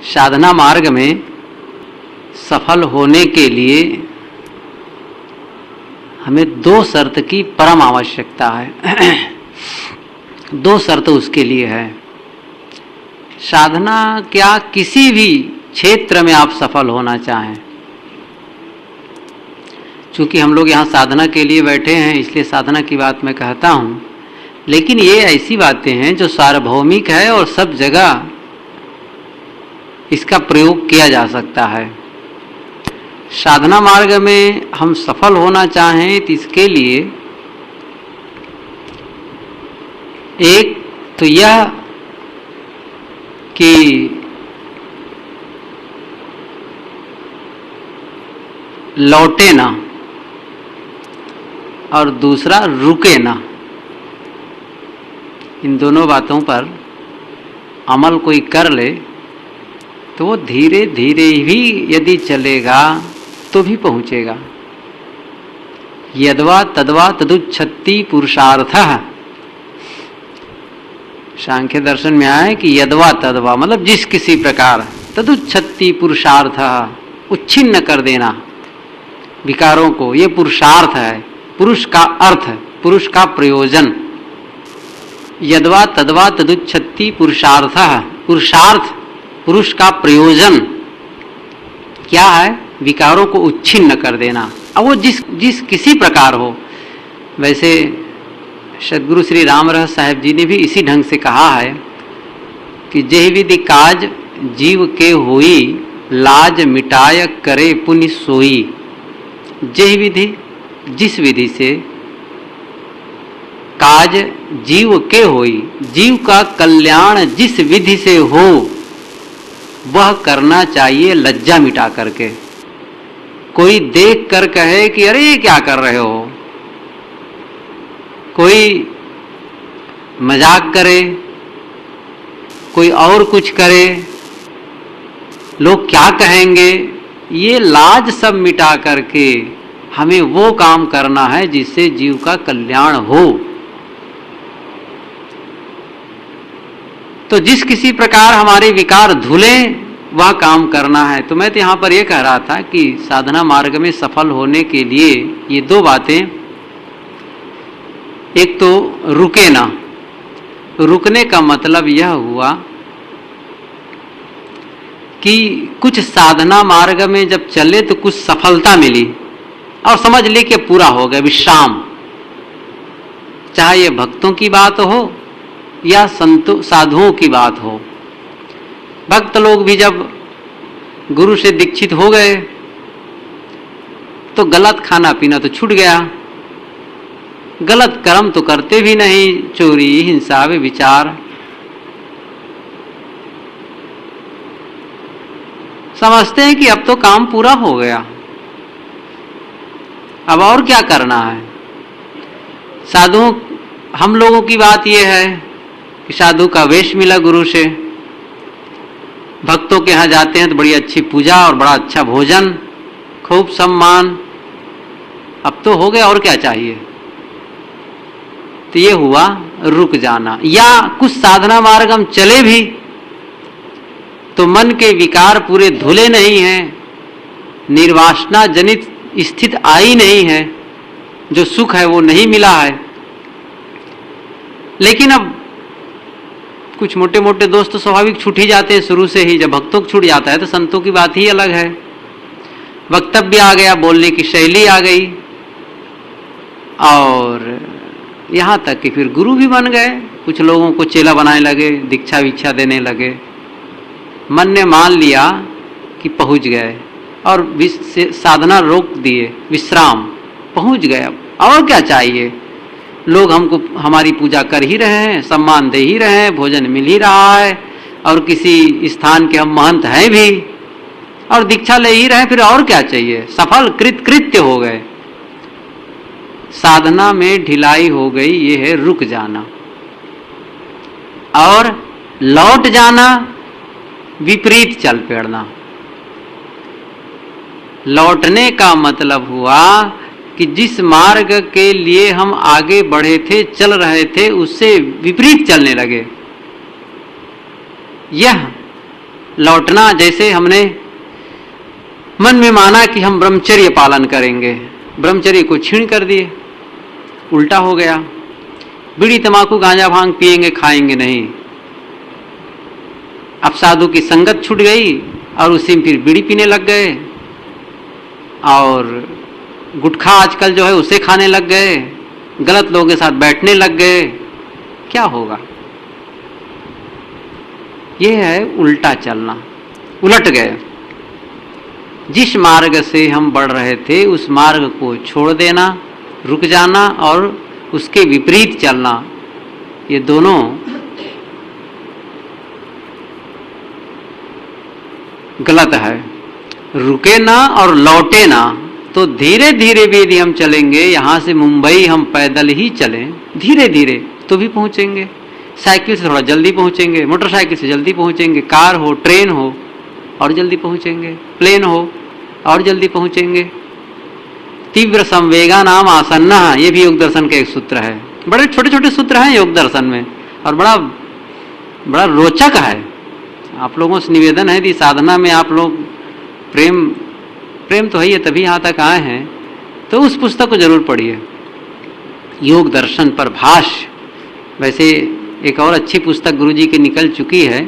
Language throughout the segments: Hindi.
साधना मार्ग में सफल होने के लिए हमें दो शर्त की परम आवश्यकता है। दो शर्त उसके लिए है। साधना क्या, किसी भी क्षेत्र में आप सफल होना चाहें, चूंकि हम लोग यहाँ साधना के लिए बैठे हैं इसलिए साधना की बात मैं कहता हूँ, लेकिन ये ऐसी बातें हैं जो सार्वभौमिक है और सब जगह इसका प्रयोग किया जा सकता है। साधना मार्ग में हम सफल होना चाहें तो इसके लिए एक तो यह कि लौटे ना और दूसरा रुके ना। इन दोनों बातों पर अमल कोई कर ले तो वो धीरे धीरे भी यदि चलेगा तो भी पहुंचेगा। यद्वा तद्वा तदुच्छत्ति पुरुषार्थः। सांख्य दर्शन में आया है कि यद्वा तद्वा मतलब जिस किसी प्रकार, तदुच्छत्ति पुरुषार्थः उच्छिन्न कर देना विकारों को, ये पुरुषार्थ है। पुरुष का अर्थ, पुरुष का प्रयोजन। यद्वा तद्वा तदुच्छत्ति पुरुषार्थः, पुरुषार्थ पुरुष का प्रयोजन क्या है? विकारों को उच्छिन्न कर देना। अब वो जिस किसी प्रकार हो। वैसे सद्गुरु श्री राम रहस साहेब जी ने भी इसी ढंग से कहा है कि जेहि विधि काज जीव के होई, लाज मिटाय करे पुण्य सोई। जेहि विधि, जिस विधि से काज जीव के होई, जीव का कल्याण जिस विधि से हो वह करना चाहिए लज्जा मिटा करके। कोई देख कर कहे कि अरे ये क्या कर रहे हो, कोई मजाक करे, कोई और कुछ करे, लोग क्या कहेंगे, ये लाज सब मिटा करके हमें वो काम करना है जिससे जीव का कल्याण हो। तो जिस किसी प्रकार हमारे विकार धुले वह काम करना है। तो मैं तो यहाँ पर यह कह रहा था कि साधना मार्ग में सफल होने के लिए ये दो बातें, एक तो रुके ना। रुकने का मतलब यह हुआ कि कुछ साधना मार्ग में जब चले तो कुछ सफलता मिली और समझ ले कि पूरा हो गया, विश्राम। चाहे ये भक्तों की बात हो या संतों साधुओं की बात हो। भक्त लोग भी जब गुरु से दीक्षित हो गए तो गलत खाना पीना तो छूट गया, गलत कर्म तो करते भी नहीं, चोरी हिंसा व्यभिचार। समझते हैं कि अब तो काम पूरा हो गया, अब और क्या करना है। साधुओं, हम लोगों की बात यह है कि साधु का वेश मिला गुरु से, भक्तों के यहाँ जाते हैं तो बड़ी अच्छी पूजा और बड़ा अच्छा भोजन, खूब सम्मान, अब तो हो गया और क्या चाहिए। तो ये हुआ रुक जाना। या कुछ साधना मार्ग हम चले भी तो मन के विकार पूरे धुले नहीं हैं, निर्वासना जनित स्थिति आई नहीं है, जो सुख है वो नहीं मिला है। लेकिन अब कुछ मोटे मोटे दोस्त तो स्वाभाविक छूट ही जाते हैं शुरू से ही। जब भक्तों को छूट जाता है तो संतों की बात ही अलग है। वक्तव्य आ गया, बोलने की शैली आ गई और यहाँ तक कि फिर गुरु भी बन गए। कुछ लोगों को चेला बनाने लगे, दीक्षा वीक्षा देने लगे। मन ने मान लिया कि पहुँच गए और साधना रोक दिए, विश्राम, पहुँच गए। और क्या चाहिए। लोग हमको हमारी पूजा कर ही रहे हैं, सम्मान दे ही रहे हैं, भोजन मिल ही रहा है और किसी स्थान के हम महंत हैं भी और दीक्षा ले ही रहे हैं, फिर और क्या चाहिए। सफल कृत्य हो गए। साधना में ढिलाई हो गई, ये है रुक जाना। और लौट जाना, विपरीत चल पड़ना। लौटने का मतलब हुआ कि जिस मार्ग के लिए हम आगे बढ़े थे, चल रहे थे, उससे विपरीत चलने लगे। यह लौटना, जैसे हमने मन में माना कि हम ब्रह्मचर्य पालन करेंगे, ब्रह्मचर्य को छीन कर दिए, उल्टा हो गया। बीड़ी तंबाकू गांजा भांग पिएंगे, खाएंगे नहीं। अब साधु की संगत छूट गई और उसी में फिर बीड़ी पीने लग गए, और गुटखा आजकल जो है उसे खाने लग गए, गलत लोगों के साथ बैठने लग गए। क्या होगा? यह है उल्टा चलना, उलट गए। जिस मार्ग से हम बढ़ रहे थे उस मार्ग को छोड़ देना, रुक जाना और उसके विपरीत चलना, ये दोनों गलत है। रुके ना और लौटे ना, तो धीरे धीरे भी यदि हम चलेंगे, यहां से मुंबई हम पैदल ही चलें धीरे धीरे तो भी पहुंचेंगे। साइकिल से थोड़ा जल्दी पहुंचेंगे, मोटरसाइकिल से जल्दी पहुंचेंगे, कार हो, ट्रेन हो और जल्दी पहुंचेंगे, प्लेन हो और जल्दी पहुंचेंगे। तीव्र संवेगा नाम आसन्ना, ये भी योग दर्शन का एक सूत्र है। बड़े छोटे छोटे सूत्र हैं योग दर्शन में और बड़ा बड़ा रोचक है। आप लोगों से निवेदन है कि साधना में आप लोग प्रेम तो है ही, तभी यहाँ तक आए हैं, तो उस पुस्तक को जरूर पढ़िए, योग दर्शन पर भाष्य। वैसे एक और अच्छी पुस्तक गुरुजी की निकल चुकी है,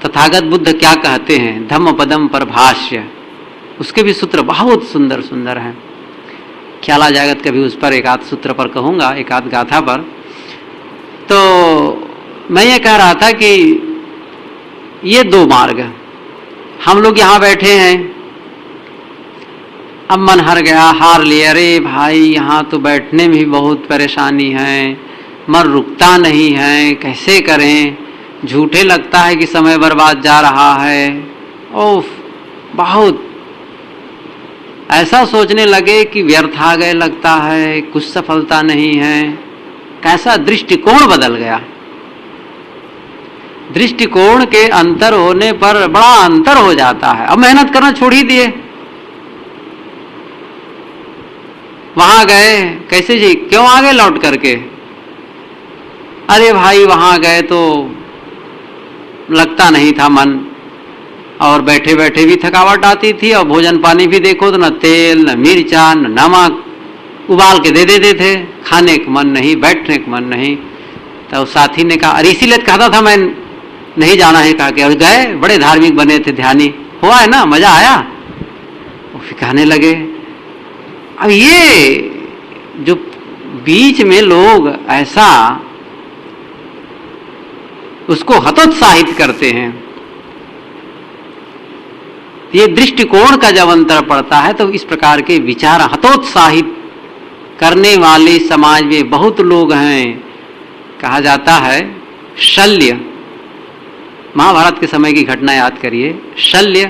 तथागत बुद्ध क्या कहते हैं, धम्म पदम पर भाष्य, उसके भी सूत्र बहुत सुंदर सुंदर हैं। ख्याल आ जाएगा कभी उस पर एक आध सूत्र पर कहूँगा, एक आध गाथा पर। तो मैं ये कह रहा था कि ये दो मार्ग, हम लोग यहाँ बैठे हैं, अब मन हार गया, हार लिया, अरे भाई यहाँ तो बैठने में भी बहुत परेशानी है, मन रुकता नहीं है, कैसे करें, झूठे लगता है कि समय बर्बाद जा रहा है, ओफ बहुत ऐसा सोचने लगे कि व्यर्थ आ गए लगता है, कुछ सफलता नहीं है। कैसा दृष्टिकोण बदल गया। दृष्टिकोण के अंतर होने पर बड़ा अंतर हो जाता है। अब मेहनत करना छोड़ ही दिए, वहां गए, कैसे जी क्यों आ गए लौट करके, अरे भाई वहां गए तो लगता नहीं था मन, और बैठे बैठे भी थकावट आती थी, और भोजन पानी भी देखो तो न तेल न मिर्चा न नमक, उबाल के दे देते थे, खाने का मन नहीं, बैठने का मन नहीं। तो साथी ने कहा, अरे इसीलिए कहता था मैं नहीं जाना है, कहा के और गए, बड़े धार्मिक बने थे, ध्यानी हुआ है ना, मजा आया। और फिर कहने लगे। अब ये जो बीच में लोग ऐसा उसको हतोत्साहित करते हैं, ये दृष्टिकोण का जब अंतर पड़ता है तो इस प्रकार के विचार हतोत्साहित करने वाले समाज में बहुत लोग हैं। कहा जाता है शल्य, महाभारत के समय की घटना याद करिए, शल्य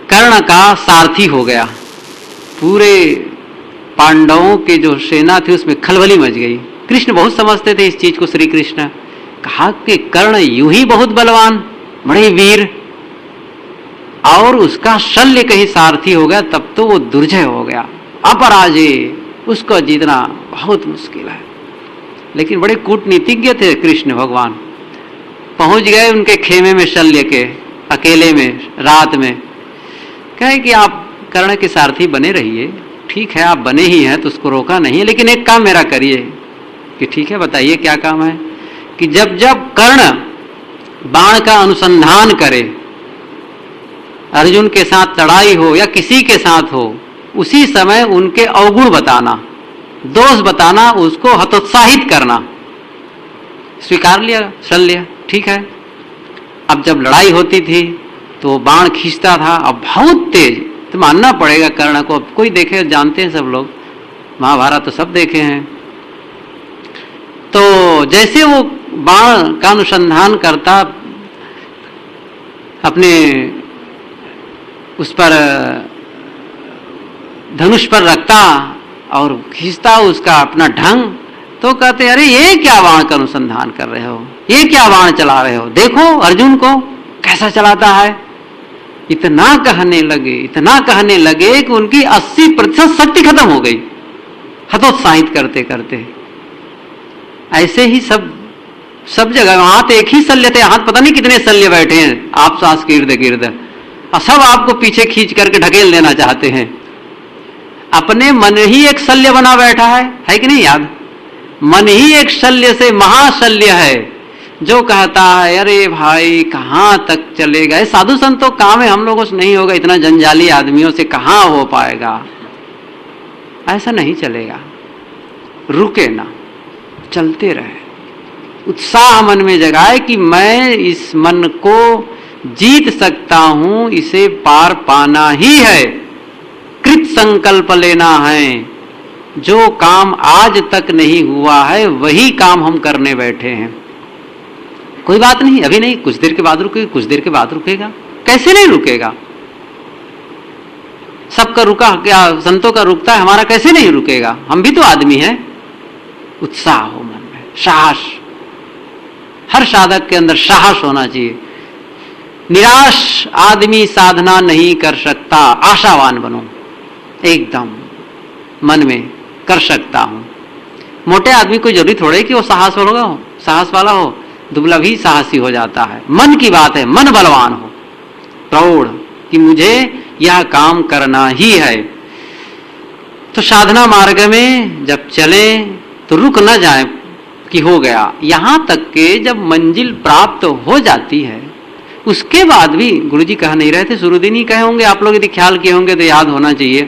कर्ण का सारथी हो गया, पूरे पांडवों के जो सेना थी उसमें खलबली मच गई। कृष्ण बहुत समझते थे इस चीज को, श्री कृष्ण कहा कि कर्ण यूं ही बहुत बलवान, बड़े वीर, और उसका शल्य कहीं सारथी हो गया तब तो वो दुर्जय हो गया, अपराजय, उसको जीतना बहुत मुश्किल है। लेकिन बड़े कूटनीतिज्ञ थे कृष्ण भगवान, पहुंच गए उनके खेमे में शल्य के, अकेले में रात में, कहे कि आप कर्ण के सारथी बने रहिए, ठीक है आप बने ही हैं तो उसको रोका नहीं है, लेकिन एक काम मेरा करिए। कि ठीक है बताइए क्या काम है। कि जब जब कर्ण बाण का अनुसंधान करे, अर्जुन के साथ लड़ाई हो या किसी के साथ हो, उसी समय उनके अवगुण बताना, दोष बताना, उसको हतोत्साहित करना। स्वीकार लिया शल्य, ठीक है। अब जब लड़ाई होती थी तो बाण खींचता था, अब बहुत तेज, तो मानना पड़ेगा कर्ण को। अब कोई देखे, जानते हैं सब लोग, महाभारत तो सब देखे हैं। तो जैसे वो बाण का अनुसंधान करता, अपने उस पर धनुष पर रखता और खींचता उसका अपना ढंग, तो कहते अरे ये क्या बाण का अनुसंधान कर रहे हो, ये क्या बाण चला रहे हो, देखो अर्जुन को कैसा चलाता है। इतना कहने लगे कि उनकी 80% शक्ति खत्म हो गई, हतोत्साहित करते करते। ऐसे ही सब सब जगह हाथ एक ही शल्य थे, हाथ पता नहीं कितने शल्य बैठे हैं आप सांस के इर्द गिर्द, और सब आपको पीछे खींच करके ढकेल देना चाहते हैं। अपने मन ही एक शल्य बना बैठा है कि नहीं याद? मन ही एक शल्य से महाशल्य है, जो कहता है अरे भाई कहां तक चलेगा, साधु संतों काम है, हम लोगों से नहीं होगा, इतना जंजाली आदमियों से कहां हो पाएगा, ऐसा नहीं चलेगा। रुके ना, चलते रहे, उत्साह मन में जगाए कि मैं इस मन को जीत सकता हूं, इसे पार पाना ही है, कृत संकल्प लेना है। जो काम आज तक नहीं हुआ है वही काम हम करने बैठे हैं। कोई बात नहीं, अभी नहीं, कुछ देर के बाद रुकेगा, कुछ देर के बाद रुकेगा, कैसे नहीं रुकेगा? सबका रुका क्या संतों का रुकता है, हमारा कैसे नहीं रुकेगा? हम भी तो आदमी हैं। उत्साह हो मन में, साहस, हर साधक के अंदर साहस होना चाहिए। निराश आदमी साधना नहीं कर सकता, आशावान बनो, एकदम मन में कर सकता हूं। मोटे आदमी को जरूरी थोड़े कि वो साहस वाला हो, दुबला भी साहसी हो जाता है। मन की बात है, मन बलवान हो, प्रौढ़ कि मुझे यह काम करना ही है। तो साधना मार्ग में जब चले तो रुक न जाए कि हो गया, यहां तक के जब मंजिल प्राप्त हो जाती है उसके बाद भी गुरुजी कह नहीं रहे थे, शुरुदिन ही कहे होंगे, आप लोग यदि ख्याल किए होंगे तो याद होना चाहिए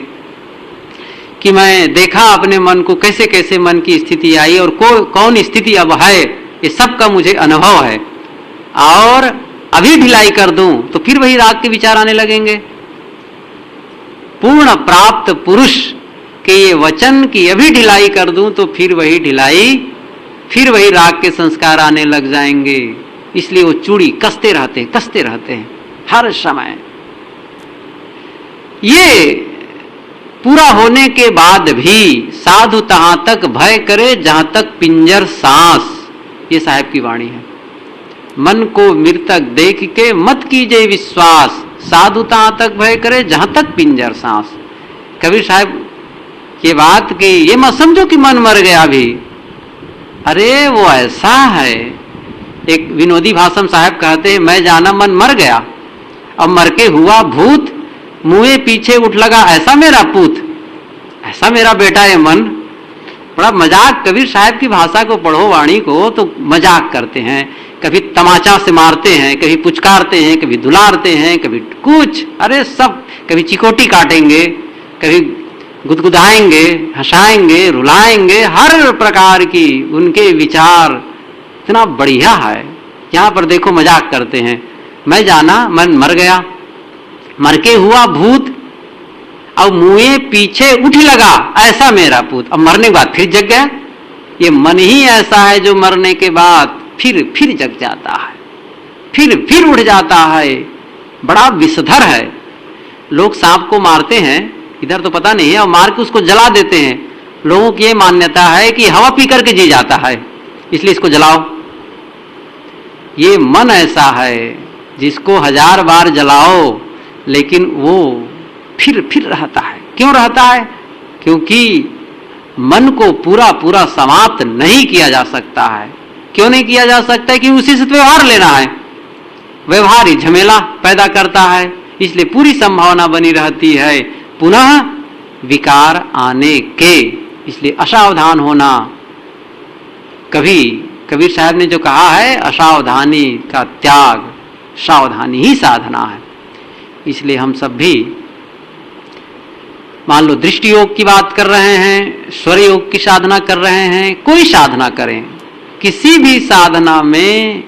कि मैं देखा अपने मन को, कैसे कैसे मन की स्थिति आई और कौन स्थिति अब है, ये सब का मुझे अनुभव है, और अभी ढिलाई कर दूं तो फिर वही राग के विचार आने लगेंगे। पूर्ण प्राप्त पुरुष के ये वचन कि अभी ढिलाई कर दूं तो फिर वही ढिलाई, फिर वही राग के संस्कार आने लग जाएंगे। इसलिए वो चूड़ी कसते रहते हैं हर समय। ये पूरा होने के बाद भी साधु तहां तक भय करे जहां तक पिंजर सांस, ये साहब की वाणी है। मन को मृतक देख के मत कीजिए विश्वास, साधु तहां तक भय करे जहां तक पिंजर सांस। कबीर साहब ये बात कि ये मत समझो कि मन मर गया अभी, अरे वो ऐसा है। एक विनोदी भाषण साहब कहते हैं, मैं जाना मन मर गया, अब मर के हुआ भूत, मुँहे पीछे उठ लगा ऐसा मेरा पूत, ऐसा मेरा बेटा है मन। बड़ा मजाक, कबीर साहब की भाषा को पढ़ो, वाणी को, तो मजाक करते हैं, कभी तमाचा से मारते हैं, कभी पुचकारते हैं, कभी दुलारते हैं, कभी कुछ, अरे सब, कभी चिकोटी काटेंगे, कभी गुदगुदाएंगे, हंसाएंगे, रुलाएंगे, हर प्रकार की उनके विचार इतना बढ़िया है। यहाँ पर देखो मजाक करते हैं, मैं जाना मन मर गया, मर के हुआ भूत, अब मुँहे पीछे उठ लगा ऐसा मेरा पूत, अब मरने के बाद फिर जग गया। ये मन ही ऐसा है जो मरने के बाद फिर जग जाता है, फिर उठ जाता है। बड़ा विषधर है। लोग सांप को मारते हैं, इधर तो पता नहीं है, और मार के उसको जला देते हैं। लोगों की ये मान्यता है कि हवा पी करके जी जाता है, इसलिए इसको जलाओ। ये मन ऐसा है जिसको 1000 बार जलाओ लेकिन वो फिर रहता है। क्यों रहता है? क्योंकि मन को पूरा समाप्त नहीं किया जा सकता है। क्यों नहीं किया जा सकता है? कि उसी से व्यवहार लेना है, व्यवहार ही झमेला पैदा करता है, इसलिए पूरी संभावना बनी रहती है पुनः विकार आने के। इसलिए असावधान होना। कभी कबीर साहब ने जो कहा है, असावधानी का त्याग, सावधानी ही साधना है। इसलिए हम सब भी मान लो दृष्टि योग की बात कर रहे हैं, स्वर योग की साधना कर रहे हैं, कोई साधना करें, किसी भी साधना में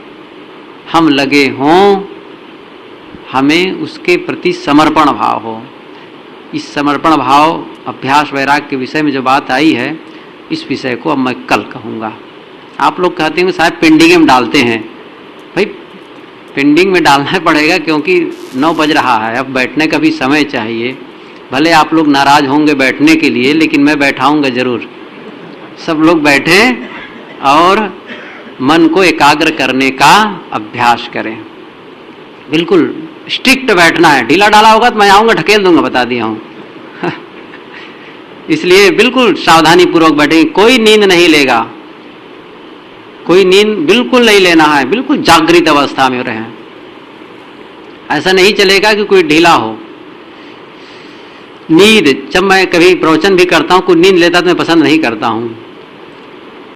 हम लगे हों, हमें उसके प्रति समर्पण भाव हो। इस समर्पण भाव अभ्यास वैराग के विषय में जो बात आई है, इस विषय को अब मैं कल कहूँगा। आप लोग कहते हैं साहब पेंडिंग में डालते हैं, भाई पेंडिंग में डालना पड़ेगा क्योंकि 9 बज रहा है, अब बैठने का भी समय चाहिए। भले आप लोग नाराज होंगे बैठने के लिए, लेकिन मैं बैठाऊंगा जरूर। सब लोग बैठें और मन को एकाग्र करने का अभ्यास करें। बिल्कुल स्ट्रिक्ट बैठना है, ढीला डाला होगा तो मैं आऊँगा ढकेल दूंगा, बता दिया हूँ। इसलिए बिल्कुल सावधानी पूर्वक बैठेंगे। कोई नींद नहीं लेगा, कोई नींद बिल्कुल नहीं लेना है, बिल्कुल जागृत अवस्था में रहें। ऐसा नहीं चलेगा कि कोई ढीला हो। नींद, जब मैं कभी प्रवचन भी करता हूं, कोई नींद लेता तो मैं पसंद नहीं करता हूं।